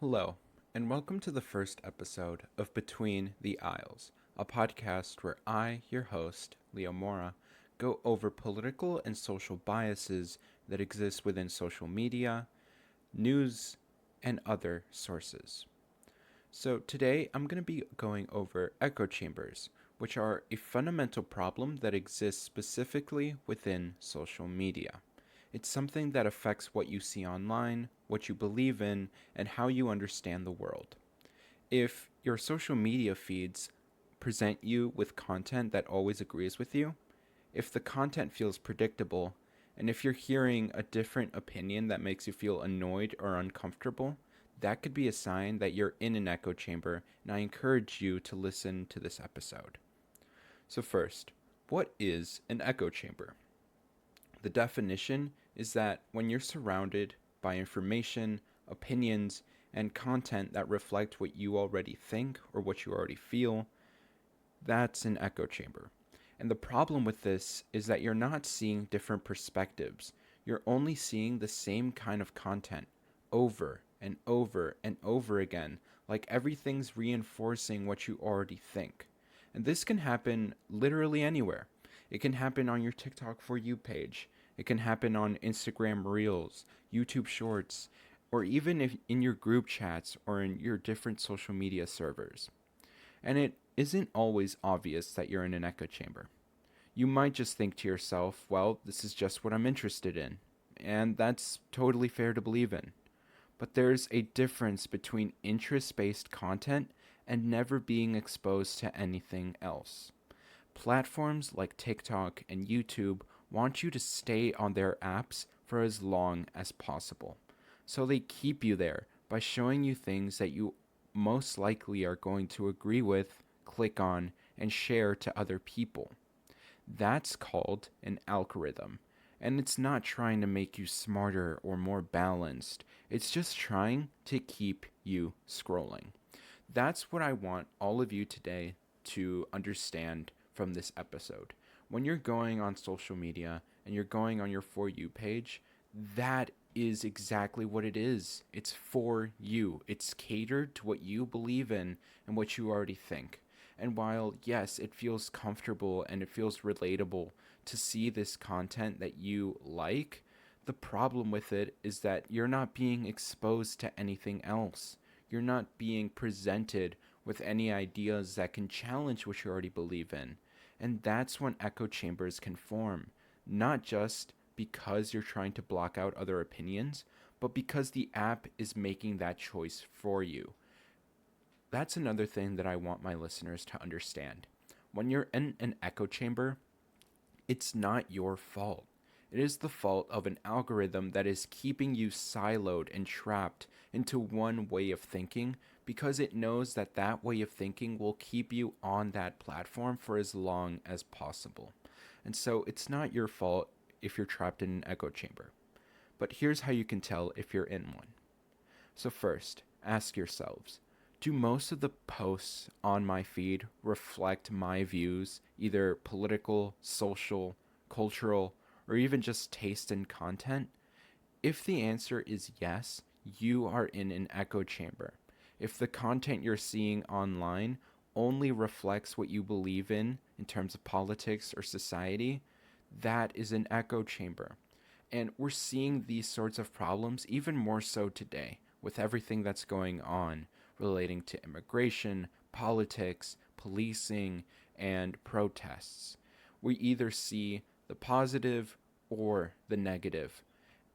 Hello, and welcome to the first episode of Between the Aisles, a podcast where I, your host, Leo Mora, go over political and social biases that exist within social media, news, and other sources. So, today I'm going to be going over echo chambers, which are a fundamental problem that exists specifically within social media. It's something that affects what you see online, what you believe in, and how you understand the world. If your social media feeds present you with content that always agrees with you, if the content feels predictable, and if you're hearing a different opinion that makes you feel annoyed or uncomfortable, that could be a sign that you're in an echo chamber, and I encourage you to listen to this episode. So, first, what is an echo chamber? The definition is that when you're surrounded by information, opinions, and content that reflect what you already think or what you already feel, that's an echo chamber. And the problem with this is that you're not seeing different perspectives. You're only seeing the same kind of content over and over and over again, like everything's reinforcing what you already think. And this can happen literally anywhere. It can happen on your TikTok For You page. It can happen on Instagram Reels, YouTube Shorts, or even if in your group chats or in your different social media servers. And it isn't always obvious that you're in an echo chamber. You might just think to yourself, well, this is just what I'm interested in. And that's totally fair to believe in. But there's a difference between interest based content and never being exposed to anything else. Platforms like TikTok and YouTube want you to stay on their apps for as long as possible. So they keep you there by showing you things that you most likely are going to agree with, click on, and share to other people. That's called an algorithm. And it's not trying to make you smarter or more balanced, it's just trying to keep you scrolling. That's what I want all of you today to understand from this episode. When you're going on social media and you're going on your For You page, that is exactly what it is. It's for you. It's catered to what you believe in and what you already think. And while, yes, it feels comfortable and it feels relatable to see this content that you like, the problem with it is that you're not being exposed to anything else. You're not being presented with any ideas that can challenge what you already believe in. And that's when echo chambers can form, not just because you're trying to block out other opinions, but because the app is making that choice for you. That's another thing that I want my listeners to understand. When you're in an echo chamber, it's not your fault. It is the fault of an algorithm that is keeping you siloed and trapped into one way of thinking because it knows that that way of thinking will keep you on that platform for as long as possible. And so it's not your fault if you're trapped in an echo chamber. But here's how you can tell if you're in one. So, first, ask yourselves, do most of the posts on my feed reflect my views, either political, social, cultural, or even just taste in content? If the answer is yes, you are in an echo chamber. If the content you're seeing online only reflects what you believe in terms of politics or society, that is an echo chamber. And we're seeing these sorts of problems even more so today with everything that's going on relating to immigration, politics, policing, and protests. We either see the positive or the negative.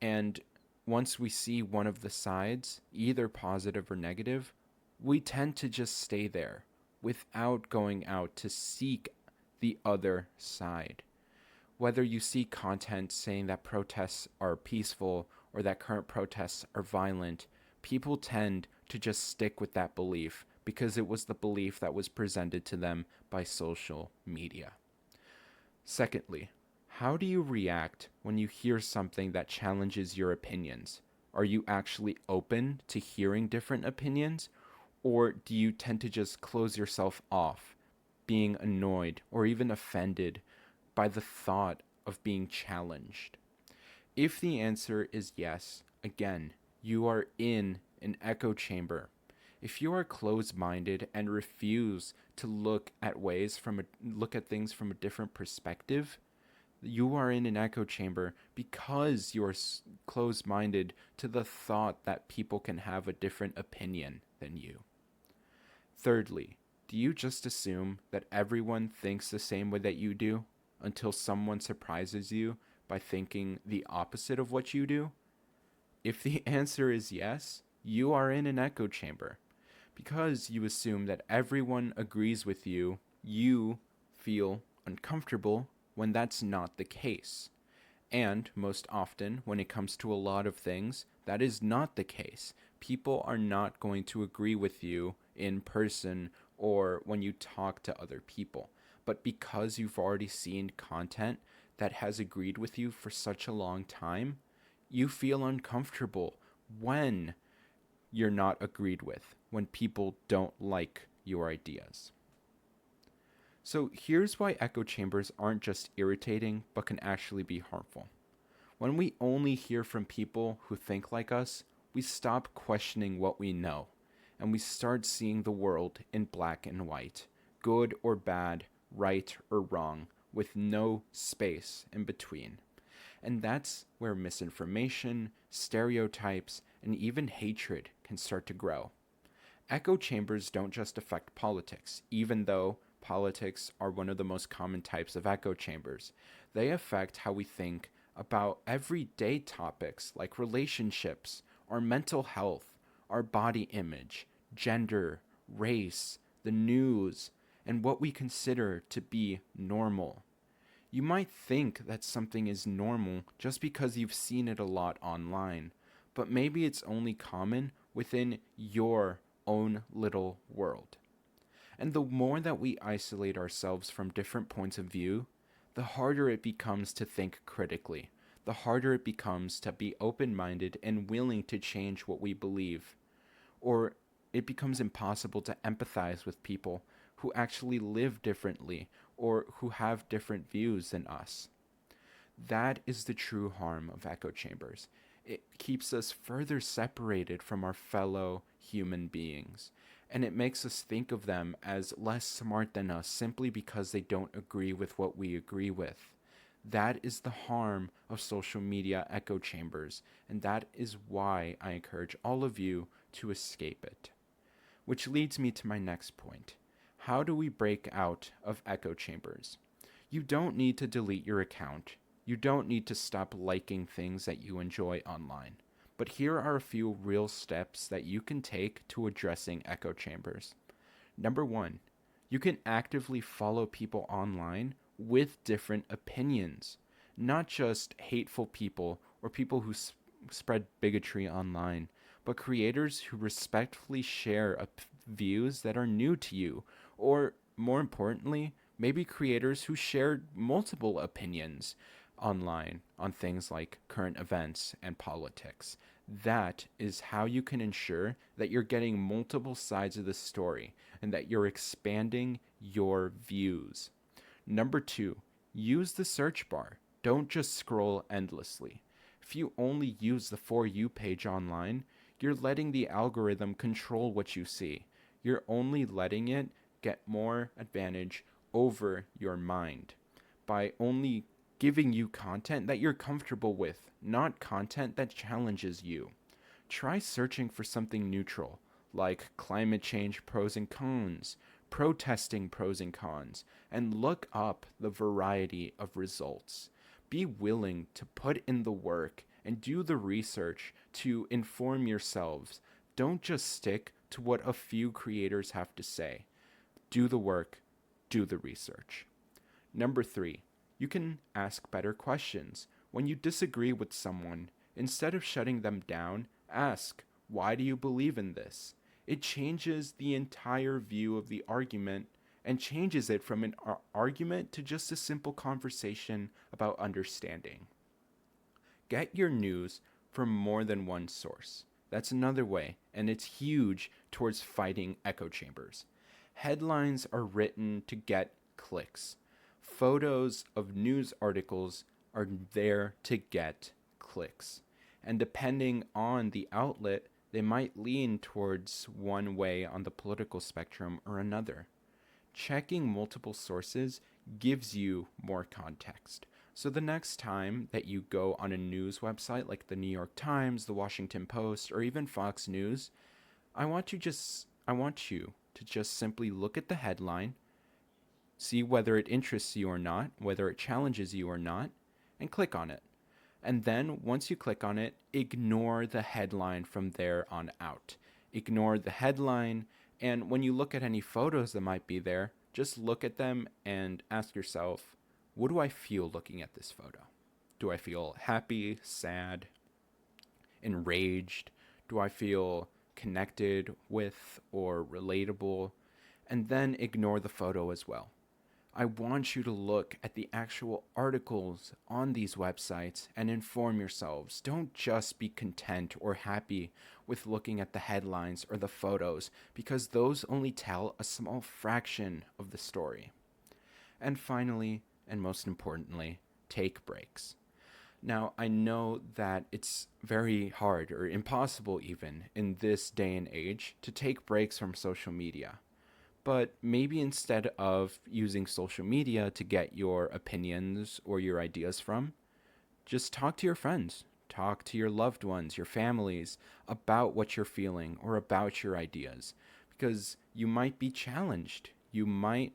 And once we see one of the sides, either positive or negative, we tend to just stay there without going out to seek the other side. Whether you see content saying that protests are peaceful or that current protests are violent, people tend to just stick with that belief because it was the belief that was presented to them by social media. Secondly, how do you react when you hear something that challenges your opinions? Are you actually open to hearing different opinions? Or do you tend to just close yourself off, being annoyed or even offended by the thought of being challenged? If the answer is yes, again, you are in an echo chamber. If you are closed-minded and refuse to look at things from a different perspective, you are in an echo chamber because you are closed-minded to the thought that people can have a different opinion than you. Thirdly, do you just assume that everyone thinks the same way that you do until someone surprises you by thinking the opposite of what you do? If the answer is yes, you are in an echo chamber. Because you assume that everyone agrees with you, you feel uncomfortable when that's not the case. And most often, when it comes to a lot of things, that is not the case. People are not going to agree with you in person or when you talk to other people. But because you've already seen content that has agreed with you for such a long time, you feel uncomfortable when you're not agreed with, when people don't like your ideas. So here's why echo chambers aren't just irritating, but can actually be harmful. When we only hear from people who think like us, we stop questioning what we know, and we start seeing the world in black and white, good or bad, right or wrong, with no space in between. And that's where misinformation, stereotypes, and even hatred can start to grow. Echo chambers don't just affect politics, even though politics are one of the most common types of echo chambers. They affect how we think about everyday topics like relationships, our mental health, our body image, gender, race, the news, and what we consider to be normal. You might think that something is normal just because you've seen it a lot online, but maybe it's only common within your own little world. And the more that we isolate ourselves from different points of view, the harder it becomes to think critically, the harder it becomes to be open-minded and willing to change what we believe. Or it becomes impossible to empathize with people who actually live differently or who have different views than us. That is the true harm of echo chambers. It keeps us further separated from our fellow human beings, and it makes us think of them as less smart than us simply because they don't agree with what we agree with. That is the harm of social media echo chambers, and that is why I encourage all of you to escape it. Which leads me to my next point. How do we break out of echo chambers? You don't need to delete your account. You don't need to stop liking things that you enjoy online. But here are a few real steps that you can take to addressing echo chambers. Number 1, you can actively follow people online with different opinions, not just hateful people or people who spread bigotry online, but creators who respectfully share views that are new to you, or more importantly, maybe creators who share multiple opinions online on things like current events and politics. That is how you can ensure that you're getting multiple sides of the story and that you're expanding your views. Number 2, use the search bar. Don't just scroll endlessly. If you only use the For You page online, you're letting the algorithm control what you see. You're only letting it get more advantage over your mind by only giving you content that you're comfortable with, not content that challenges you. Try searching for something neutral, like climate change pros and cons, protesting pros and cons, and look up the variety of results. Be willing to put in the work and do the research to inform yourselves. Don't just stick to what a few creators have to say. Do the work, do the research. Number 3, you can ask better questions. When you disagree with someone, instead of shutting them down, ask, why do you believe in this? It changes the entire view of the argument and changes it from an argument to just a simple conversation about understanding. Get your news from more than one source. That's another way, and it's huge towards fighting echo chambers. Headlines are written to get clicks. Photos of news articles are there to get clicks. And depending on the outlet, they might lean towards one way on the political spectrum or another. Checking multiple sources gives you more context. So the next time that you go on a news website like the New York Times, the Washington Post, or even Fox News, I want you to just simply look at the headline, see whether it interests you or not, whether it challenges you or not, and click on it. And then once you click on it, ignore the headline from there on out. Ignore the headline, and when you look at any photos that might be there, just look at them and ask yourself, what do I feel looking at this photo? Do I feel happy, sad, enraged? Do I feel connected with or relatable? And then ignore the photo as well. I want you to look at the actual articles on these websites and inform yourselves. Don't just be content or happy with looking at the headlines or the photos, because those only tell a small fraction of the story. And finally, and most importantly, take breaks. Now, I know that it's very hard or impossible even in this day and age to take breaks from social media. But maybe instead of using social media to get your opinions or your ideas from, just talk to your friends, talk to your loved ones, your families about what you're feeling or about your ideas. Because you might be challenged. You might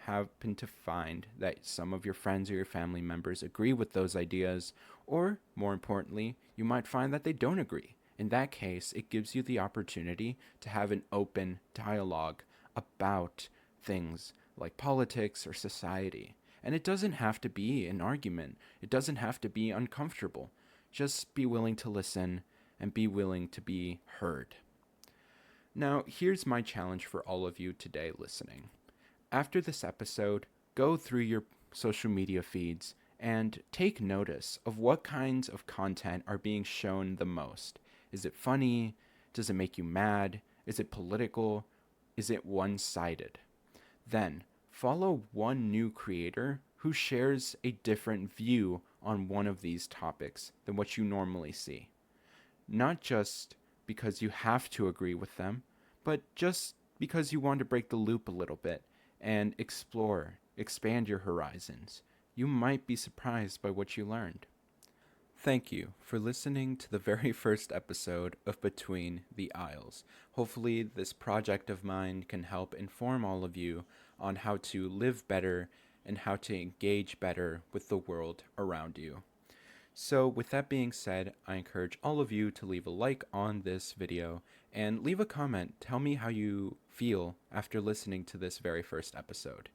happen to find that some of your friends or your family members agree with those ideas, or more importantly, you might find that they don't agree. In that case, it gives you the opportunity to have an open dialogue about things like politics or society. And it doesn't have to be an argument, it doesn't have to be uncomfortable. Just be willing to listen and be willing to be heard. Now, here's my challenge for all of you today listening. After this episode, go through your social media feeds and take notice of what kinds of content are being shown the most. Is it funny? Does it make you mad? Is it political? Is it one-sided? Then, follow one new creator who shares a different view on one of these topics than what you normally see. Not just because you have to agree with them, but just because you want to break the loop a little bit and explore, expand your horizons. You might be surprised by what you learned. Thank you for listening to the very first episode of Between the Aisles. Hopefully, this project of mine can help inform all of you on how to live better and how to engage better with the world around you. So, with that being said, I encourage all of you to leave a like on this video and leave a comment. Tell me how you feel after listening to this very first episode.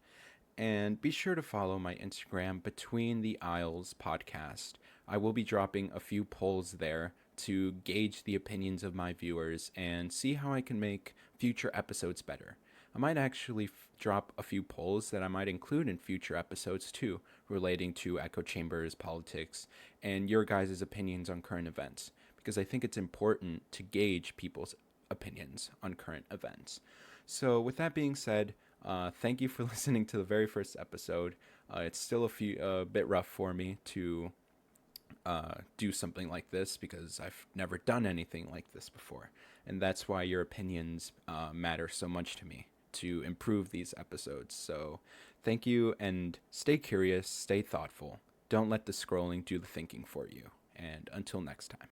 And be sure to follow my Instagram, Between the Aisles Podcast. I will be dropping a few polls there to gauge the opinions of my viewers and see how I can make future episodes better. I might actually drop a few polls that I might include in future episodes too, relating to echo chambers, politics, and your guys' opinions on current events, because I think it's important to gauge people's opinions on current events. So with that being said, thank you for listening to the very first episode. It's still a bit rough for me to do something like this because I've never done anything like this before. And that's why your opinions matter so much to me to improve these episodes. So thank you, and stay curious, stay thoughtful. Don't let the scrolling do the thinking for you. And until next time.